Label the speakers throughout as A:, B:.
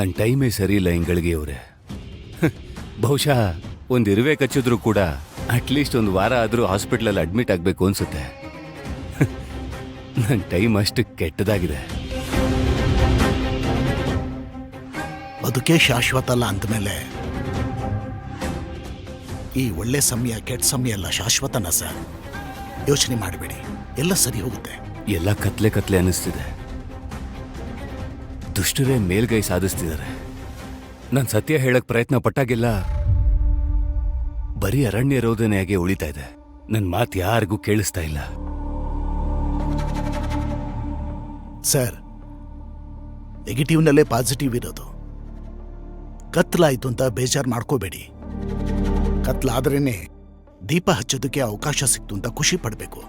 A: ನನ್ನ ಟೈಮೇ ಸರಿ ಇಲ್ಲ ಇಂಗಳಿಗೆ ಅವರೇ. ಬಹುಶಃ ಒಂದು ಇರುವೆ ಕಚ್ಚಿದ್ರು ಕೂಡ ಅಟ್ಲೀಸ್ಟ್ ಒಂದು ವಾರ ಆದರೂ ಹಾಸ್ಪಿಟ್ಲಲ್ಲಿ ಅಡ್ಮಿಟ್ ಆಗಬೇಕು ಅನ್ಸುತ್ತೆ. ನನ್ನ ಟೈಮ್ ಅಷ್ಟು ಕೆಟ್ಟದಾಗಿದೆ.
B: ಬದುಕೇ ಶಾಶ್ವತ ಅಲ್ಲ ಅಂದಮೇಲೆ ಈ ಒಳ್ಳೆ ಸಮಯ ಕೆಟ್ಟ ಸಮಯ ಎಲ್ಲ ಶಾಶ್ವತನ ಸರ್. ಯೋಚನೆ ಮಾಡಬೇಡಿ, ಎಲ್ಲ ಸರಿ ಹೋಗುತ್ತೆ.
A: ಎಲ್ಲ ಕತ್ಲೆ ಕತ್ಲೆ ಅನ್ನಿಸ್ತಿದೆ. ದುಷ್ಟರೇ ಮೇಲ್ಗೈ ಸಾಧಿಸ್ತಿದ್ದಾರೆ. ನಾನು ಸತ್ಯ ಹೇಳಕ್ ಪ್ರಯತ್ನ ಪಟ್ಟಾಗೆಲ್ಲ ಬರೀ ಅರಣ್ಯ ರೋದನೆಯಾಗೆ ಉಳಿತಾ ಇದೆ. ನನ್ನ ಮಾತು ಯಾರಿಗೂ ಕೇಳಿಸ್ತಾ ಇಲ್ಲ.
B: ಸರ್, ನೆಗೆಟಿವ್ನಲ್ಲೇ ಪಾಸಿಟಿವ್ ಇರೋದು. ಕತ್ಲಾಯ್ತು ಅಂತ ಬೇಜಾರು ಮಾಡ್ಕೋಬೇಡಿ. ಕತ್ಲಾದ್ರೇನೆ ದೀಪ ಹಚ್ಚೋದಕ್ಕೆ ಅವಕಾಶ ಸಿಕ್ತು ಅಂತ ಖುಷಿ ಪಡಬೇಕು.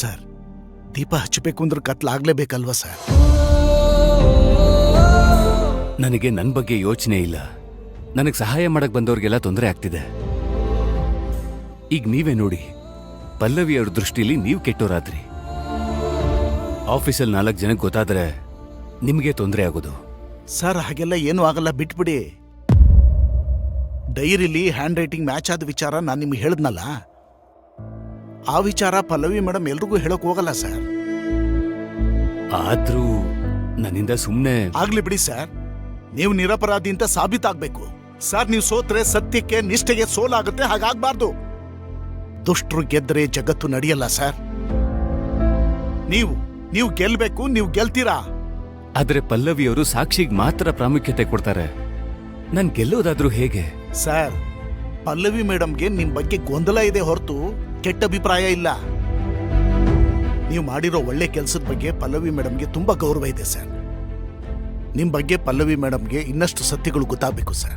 B: ಸರ್, ದೀಪ ಹಚ್ಚಬೇಕು ಅಂದ್ರೆ ಕತ್ಲಾಗ್ಲೇಬೇಕಲ್ವಾ ಸರ್?
A: ನನಗೆ ನನ್ನ ಬಗ್ಗೆ ಯೋಚನೆ ಇಲ್ಲ. ನನಗೆ ಸಹಾಯ ಮಾಡಕ್ ಬಂದವ್ರಿಗೆಲ್ಲ ತೊಂದರೆ ಆಗ್ತಿದೆ. ಈಗ ನೀವೇ ನೋಡಿ, ಪಲ್ಲವಿ ಅವ್ರ ದೃಷ್ಟಿಲಿ ನೀವು ಕೆಟ್ಟೋರಾದ್ರಿ. ಆಫೀಸಲ್ಲಿ 4 ಜನಕ್ಕೆ ಗೊತ್ತಾದ್ರೆ ನಿಮಗೆ ತೊಂದರೆ ಆಗೋದು.
B: ಸರ್, ಹಾಗೆಲ್ಲ ಏನೂ ಆಗಲ್ಲ, ಬಿಟ್ಬಿಡಿ. ಡೈರಿಲಿ ಹ್ಯಾಂಡ್ ರೈಟಿಂಗ್ ಮ್ಯಾಚ್ ಆದ ವಿಚಾರ ನಾನು ನಿಮ್ಗೆ ಹೇಳಿದ್ನಲ್ಲ, ಆ ವಿಚಾರ ಪಲ್ಲವಿ ಮೇಡಮ್ ಎಲ್ರಿಗೂ ಹೇಳಕ್ ಹೋಗಲ್ಲ ಸರ್.
A: ಆದ್ರೂ ನನ್ನಿಂದ ಸುಮ್ಮನೆ
B: ಆಗ್ಲಿ ಬಿಡಿ ಸರ್. ನೀವು ನಿರಪರಾಧಿ ಅಂತ ಸಾಬೀತಾಗ್ಬೇಕು ಸರ್. ನೀವು ಸೋತ್ರೆ ಸತ್ಯಕ್ಕೆ ನಿಷ್ಠೆಗೆ ಸೋಲಾಗುತ್ತೆ. ಹಾಗಾಗ್ಬಾರ್ದು. ದುಷ್ಟರು ಗೆದ್ರೆ ಜಗತ್ತು ನಡೆಯಲ್ಲ ಸರ್. ನೀವು ಗೆಲ್ಬೇಕು, ನೀವು ಗೆಲ್ತೀರಾ.
A: ಆದ್ರೆ ಪಲ್ಲವಿಯವರು ಸಾಕ್ಷಿಗೆ ಮಾತ್ರ ಪ್ರಾಮುಖ್ಯತೆ ಕೊಡ್ತಾರೆ. ನಾನ್ ಗೆಲ್ಲೋದಾದ್ರೂ ಹೇಗೆ?
B: ಸರ್, ಪಲ್ಲವಿ ಮೇಡಮ್ಗೆ ನಿಮ್ ಬಗ್ಗೆ ಗೊಂದಲ ಇದೆ ಹೊರತು ಕೆಟ್ಟ ಅಭಿಪ್ರಾಯ ಇಲ್ಲ. ನೀವು ಮಾಡಿರೋ ಒಳ್ಳೆ ಕೆಲಸದ ಬಗ್ಗೆ ಪಲ್ಲವಿ ಮೇಡಮ್ಗೆ ತುಂಬಾ ಗೌರವ ಇದೆ ಸರ್. ನಿಮ್ ಬಗ್ಗೆ ಪಲ್ಲವಿ ಮೇಡಮ್ಗೆ ಇನ್ನಷ್ಟು ಸತ್ಯಗಳು ಗೊತ್ತಾಗಬೇಕು ಸರ್.